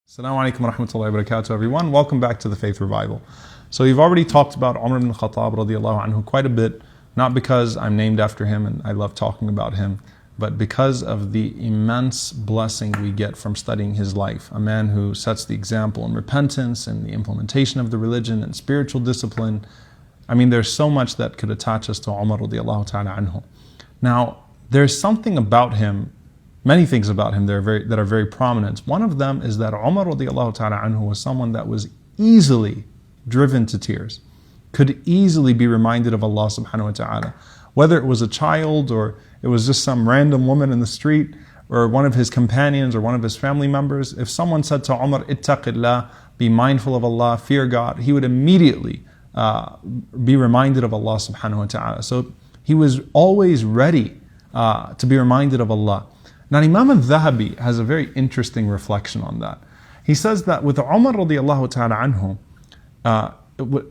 Assalamu alaikum wa rahmatullahi wa barakatuh, everyone. Welcome back to the Faith Revival. So you've already talked about Umar ibn Khattab radiallahu anhu quite a bit, not because I'm named after him and I love talking about him, but because of the immense blessing we get from studying his life. A man who sets the example in repentance and the implementation of the religion and spiritual discipline. I mean, there's so much that could attach us to Umar radiallahu ta'ala anhu. Now, there's something about him, many things about him that are very prominent. One of them is that Umar radiallahu ta'ala anhu was someone that was easily driven to tears, could easily be reminded of Allah subhanahu wa ta'ala. Whether it was a child or it was just some random woman in the street or one of his companions or one of his family members, if someone said to Umar, ittaqillah, be mindful of Allah, fear God, he would immediately be reminded of Allah subhanahu wa ta'ala. So he was always ready to be reminded of Allah. Now Imam al-Dhahabi has a very interesting reflection on that. He says that with Umar radiallahu ta'ala anhu,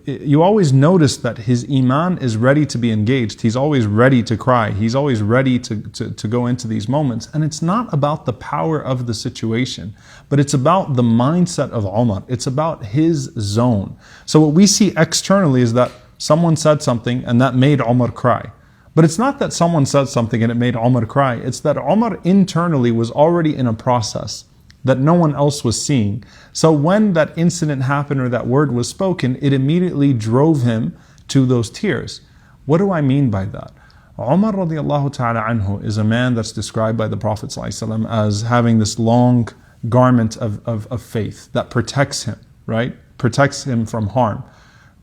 you always notice that his iman is ready to be engaged. He's always ready to cry. He's always ready to go into these moments. And it's not about the power of the situation, but it's about the mindset of Umar. It's about his zone. So what we see externally is that someone said something and that made Umar cry. But it's not that someone said something and it made Umar cry. It's that Umar internally was already in a process that no one else was seeing. So when that incident happened or that word was spoken, it immediately drove him to those tears. What do I mean by that? Umar radiallahu ta'ala anhu is a man that's described by the Prophet ﷺ as having this long garment of faith that protects him, right? Protects him from harm.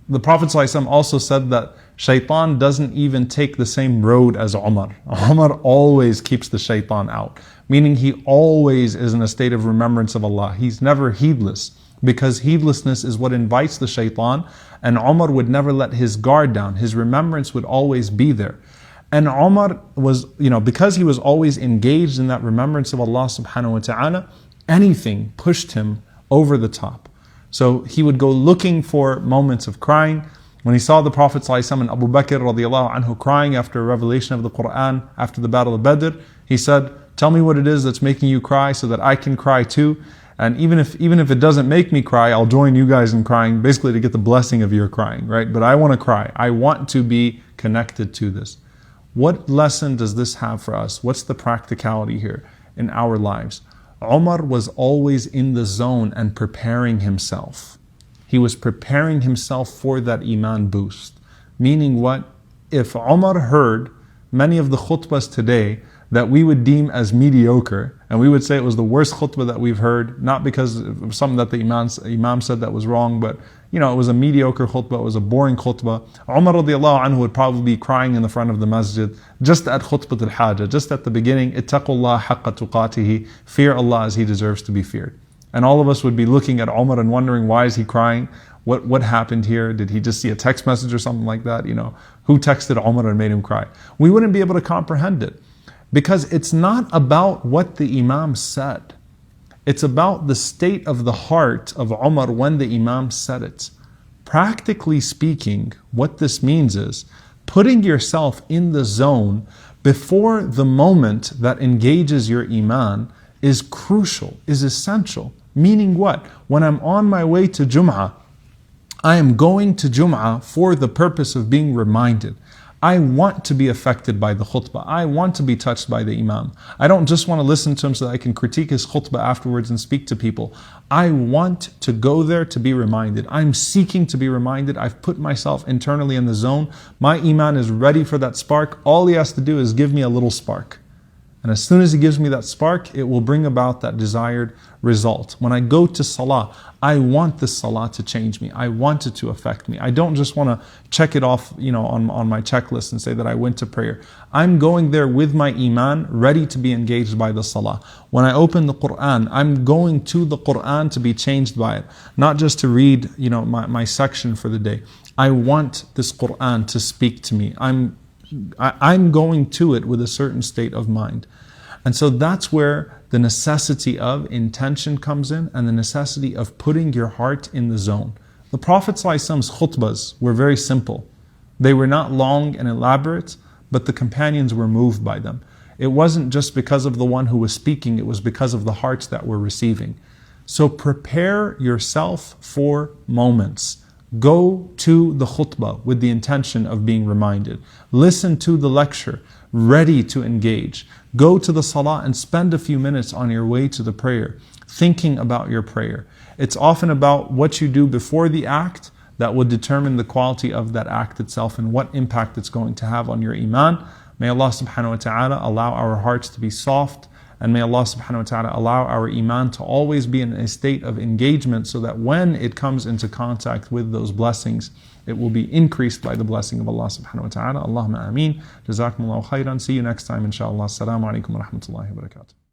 The Prophet ﷺ also said that shaitan doesn't even take the same road as Umar. Umar always keeps the shaitan out, meaning he always is in a state of remembrance of Allah. He's never heedless, because heedlessness is what invites the shaitan, and Umar would never let his guard down. His remembrance would always be there. And Umar was, because he was always engaged in that remembrance of Allah subhanahu wa ta'ala, anything pushed him over the top. So he would go looking for moments of crying. When he saw the Prophet ﷺ and Abu Bakr radiallahu anhu crying after a revelation of the Quran, after the Battle of Badr, he said, tell me what it is that's making you cry so that I can cry too. And even if it doesn't make me cry, I'll join you guys in crying, basically to get the blessing of your crying, right? But I want to cry. I want to be connected to this. What lesson does this have for us? What's the practicality here in our lives? Umar was always in the zone and preparing himself. He was preparing himself for that iman boost. Meaning what? If Umar heard many of the khutbahs today that we would deem as mediocre, and we would say it was the worst khutbah that we've heard, not because of something that the imam said that was wrong, but it was a mediocre khutbah, it was a boring khutbah. Umar radiallahu anhu would probably be crying in the front of the masjid, just at khutbah al-hajah, just at the beginning, ittaqullah haqqa tuqatihi, fear Allah as he deserves to be feared. And all of us would be looking at Umar and wondering, why is he crying? What happened here? Did he just see a text message or something like that? Who texted Umar and made him cry? We wouldn't be able to comprehend it. Because it's not about what the Imam said. It's about the state of the heart of Umar when the Imam said it. Practically speaking, what this means is putting yourself in the zone before the moment that engages your Iman is crucial, is essential. Meaning what? When I'm on my way to Jum'ah, I am going to Jum'ah for the purpose of being reminded. I want to be affected by the khutbah. I want to be touched by the Imam. I don't just want to listen to him so that I can critique his khutbah afterwards and speak to people. I want to go there to be reminded. I'm seeking to be reminded. I've put myself internally in the zone. My Iman is ready for that spark. All he has to do is give me a little spark. And as soon as he gives me that spark, it will bring about that desired result. When I go to salah, I want this salah to change me. I want it to affect me. I don't just want to check it off, on my checklist and say that I went to prayer. I'm going there with my iman, ready to be engaged by the salah. When I open the Quran, I'm going to the Quran to be changed by it. Not just to read, my section for the day. I want this Quran to speak to me. I'm going to it with a certain state of mind. And so that's where the necessity of intention comes in, and the necessity of putting your heart in the zone. The Prophet ﷺ's khutbahs were very simple. They were not long and elaborate, but the companions were moved by them. It wasn't just because of the one who was speaking, it was because of the hearts that were receiving. So prepare yourself for moments. Go to the khutbah with the intention of being reminded. Listen to the lecture, ready to engage. Go to the salah and spend a few minutes on your way to the prayer, thinking about your prayer. It's often about what you do before the act that would determine the quality of that act itself and what impact it's going to have on your iman. May Allah subhanahu wa ta'ala allow our hearts to be soft, and may Allah subhanahu wa ta'ala allow our iman to always be in a state of engagement, so that when it comes into contact with those blessings, it will be increased by the blessing of Allah subhanahu wa ta'ala. Allahumma ameen. Jazakumullahu khairan. See you next time inshallah. Assalamu alaikum wa rahmatullahi wa barakatuh.